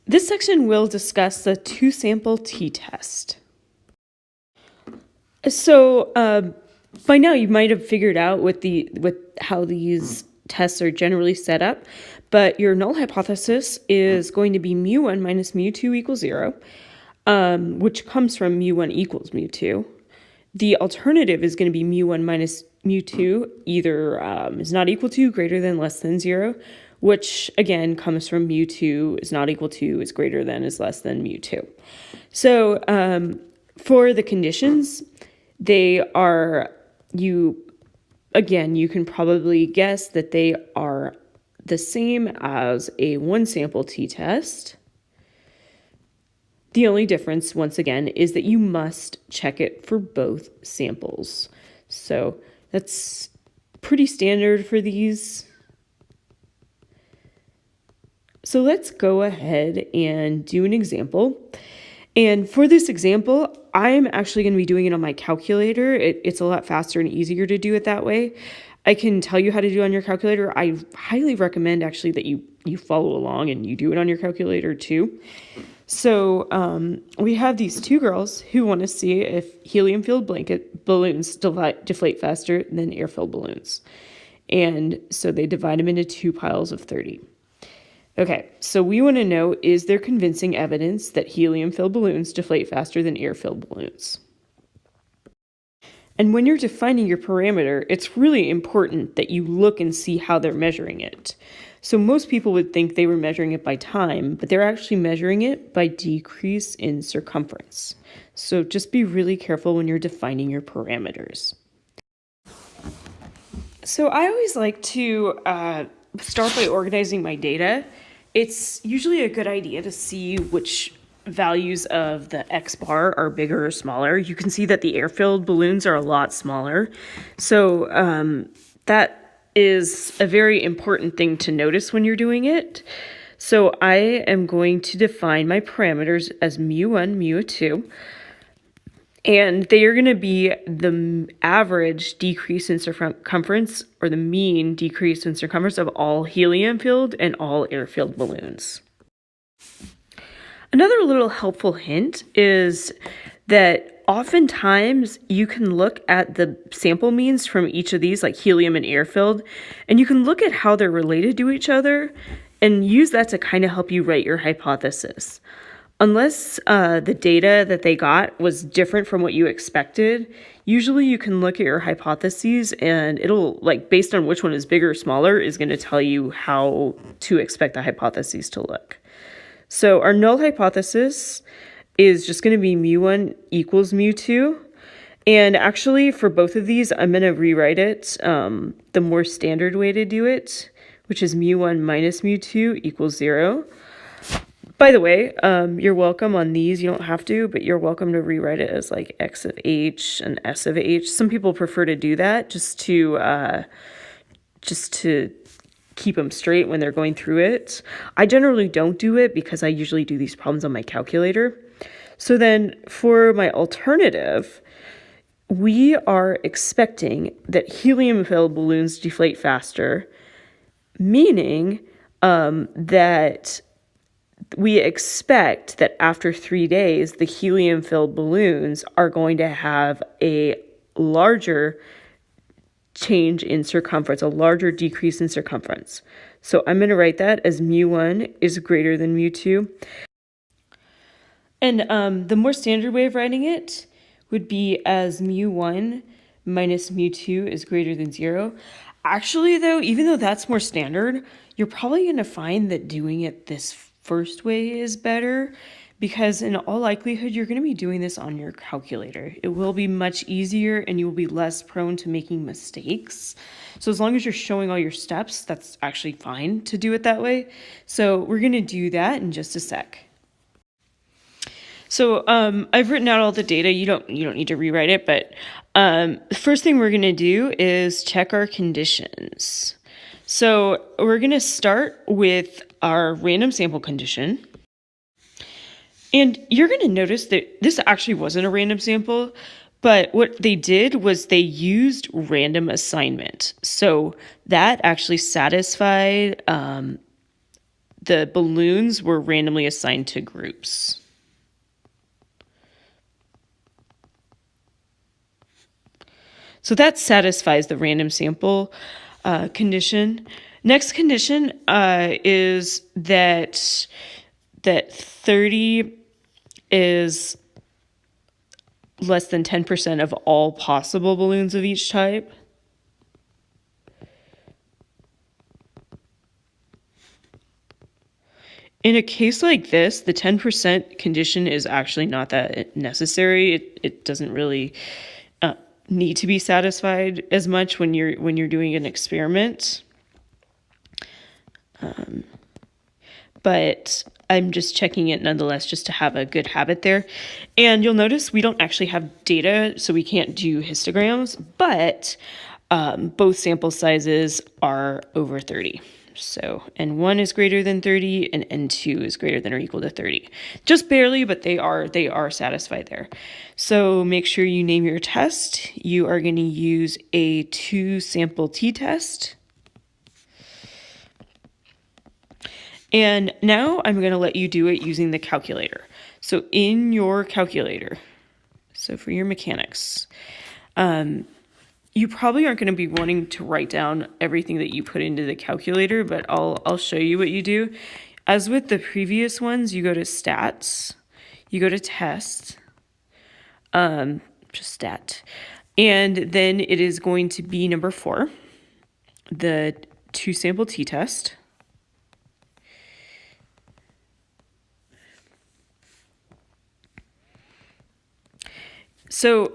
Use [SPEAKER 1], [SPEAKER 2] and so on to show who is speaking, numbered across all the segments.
[SPEAKER 1] This section will discuss the two-sample t-test. So by now you might have figured out with how these tests are generally set up, but your null hypothesis is going to be mu1 minus mu2 equals 0, which comes from mu1 equals mu2. The alternative is going to be mu1 minus mu2 either is not equal to, greater than, less than 0, which again comes from mu2 is not equal to, is greater than, is less than mu2. So for the conditions, they are, you can probably guess that they are the same as a one-sample t-test. The only difference, once again, is that you must check it for both samples. So that's pretty standard for these. So let's go ahead and do an example. And for this example, I'm actually going to be doing it on my calculator. It's a lot faster and easier to do it that way. I can tell you how to do it on your calculator. I highly recommend actually that you follow along and you do it on your calculator too. So we have these two girls who want to see if helium-filled balloons deflate faster than air-filled balloons. And so they divide them into two piles of 30. Okay, so we want to know, is there convincing evidence that helium-filled balloons deflate faster than air-filled balloons? And when you're defining your parameter, it's really important that you look and see how they're measuring it. So most people would think they were measuring it by time, but they're actually measuring it by decrease in circumference. So just be really careful when you're defining your parameters. So I always like to start by organizing my data. It's usually a good idea to see which values of the X bar are bigger or smaller. You can see that the air-filled balloons are a lot smaller. So that is a very important thing to notice when you're doing it. So I am going to define my parameters as mu1, mu2. And they are going to be the average decrease in circumference, or the mean decrease in circumference, of all helium-filled and all air-filled balloons. Another little helpful hint is that oftentimes you can look at the sample means from each of these, like helium and air-filled, and you can look at how they're related to each other and use that to kind of help you write your hypothesis. Unless the data that they got was different from what you expected, usually you can look at your hypotheses and it'll, like, based on which one is bigger or smaller, is going to tell you how to expect the hypotheses to look. So our null hypothesis is just going to be mu1 equals mu2. And actually, for both of these, I'm going to rewrite it the more standard way to do it, which is mu1 minus mu2 equals 0. By the way, you're welcome on these. You don't have to, but you're welcome to rewrite it as like x of h and s of h. Some people prefer to do that just to keep them straight when they're going through it. I generally don't do it because I usually do these problems on my calculator. So then for my alternative, we are expecting that helium-filled balloons deflate faster, meaning that we expect that after 3 days, the helium-filled balloons are going to have a larger change in circumference, a larger decrease in circumference. So I'm going to write that as mu1 is greater than mu2. And the more standard way of writing it would be as mu1 minus mu2 is greater than 0. Actually, though, even though that's more standard, you're probably going to find that doing it this first way is better, because in all likelihood, you're going to be doing this on your calculator. It will be much easier and you will be less prone to making mistakes. So as long as you're showing all your steps, that's actually fine to do it that way. So we're going to do that in just a sec. So I've written out all the data. You don't need to rewrite it, but the first thing we're going to do is check our conditions. So we're going to start with our random sample condition. And you're going to notice that this actually wasn't a random sample, but what they did was they used random assignment. So that actually satisfied the balloons were randomly assigned to groups. So that satisfies the random sample condition. Next condition is that 30 is less than 10% of all possible balloons of each type. In a case like this, the 10% condition is actually not that necessary. It doesn't really need to be satisfied as much when you're doing an experiment. But I'm just checking it nonetheless just to have a good habit there. And you'll notice we don't actually have data, so we can't do histograms, but both sample sizes are over 30. So N1 is greater than 30 and N2 is greater than or equal to 30. Just barely, but they are satisfied there. So make sure you name your test. You are going to use a 2-sample t-test. And now I'm going to let you do it using the calculator. So in your calculator, so for your mechanics, you probably aren't going to be wanting to write down everything that you put into the calculator, but I'll show you what you do. As with the previous ones, you go to stats, you go to test, just stat, and then it is going to be number 4, the 2-sample t-test. So,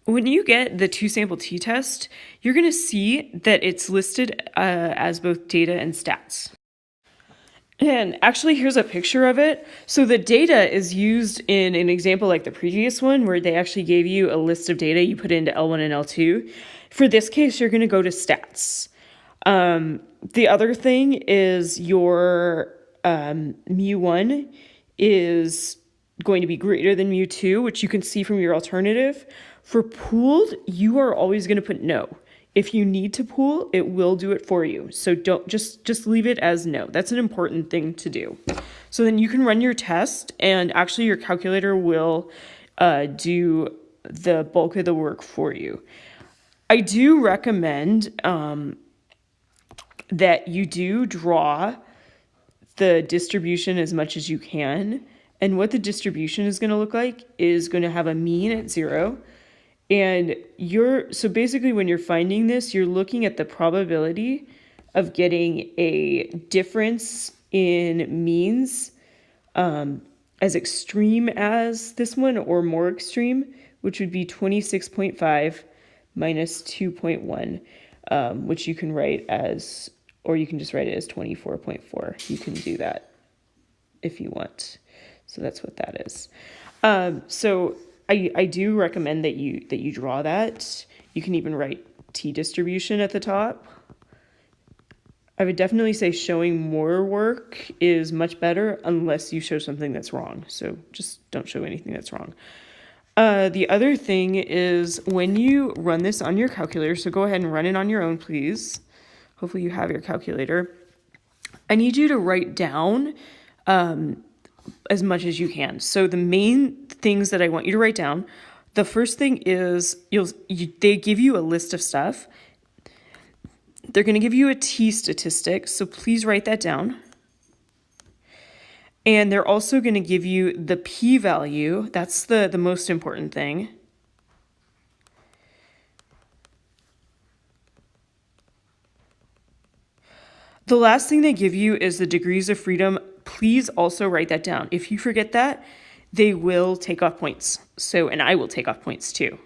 [SPEAKER 1] when you get the 2-sample t-test, you're going to see that it's listed as both data and stats. And actually, here's a picture of it. So the data is used in an example like the previous one, where they actually gave you a list of data you put into L1 and L2. For this case, you're going to go to stats. The other thing is your mu1 is going to be greater than mu2, which you can see from your alternative. For pooled, you are always going to put no. If you need to pool, it will do it for you. So don't just leave it as no. That's an important thing to do. So then you can run your test, and actually your calculator will do the bulk of the work for you. I do recommend that you do draw the distribution as much as you can. And what the distribution is going to look like is going to have a mean at 0. And so basically when you're finding this, you're looking at the probability of getting a difference in means as extreme as this one or more extreme, which would be 26.5 minus 2.1, which you can write as, or you can just write it as 24.4. You can do that if you want. So that's what that is. So I do recommend that you draw that. You can even write t-distribution at the top. I would definitely say showing more work is much better unless you show something that's wrong. So just don't show anything that's wrong. The other thing is when you run this on your calculator, so go ahead and run it on your own, please. Hopefully you have your calculator. I need you to write down as much as you can. So the main things that I want you to write down, the first thing is they give you a list of stuff. They're going to give you a t-statistic, so please write that down. And they're also going to give you the p-value. That's the most important thing. The last thing they give you is the degrees of freedom. Please also write that down. If you forget that, they will take off points. And I will take off points too.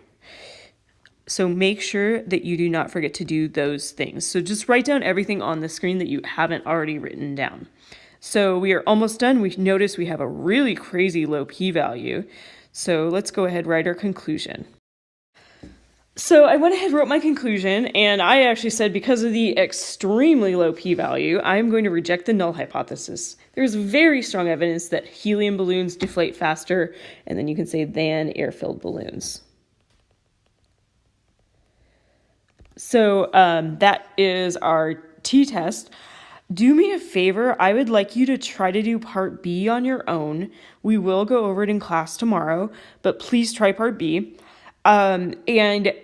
[SPEAKER 1] So make sure that you do not forget to do those things. So just write down everything on the screen that you haven't already written down. So we are almost done. We notice we have a really crazy low p-value. So let's go ahead and write our conclusion. So I went ahead and wrote my conclusion, and I actually said because of the extremely low p-value, I'm going to reject the null hypothesis. There's very strong evidence that helium balloons deflate faster, and then you can say than air-filled balloons. So that is our t-test. Do me a favor. I would like you to try to do part B on your own. We will go over it in class tomorrow, but please try part B. And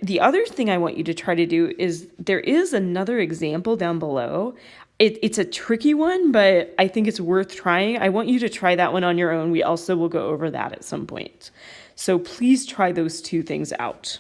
[SPEAKER 1] the other thing I want you to try to do is there is another example down below. It's a tricky one, but I think it's worth trying. I want you to try that one on your own. We also will go over that at some point. So please try those two things out.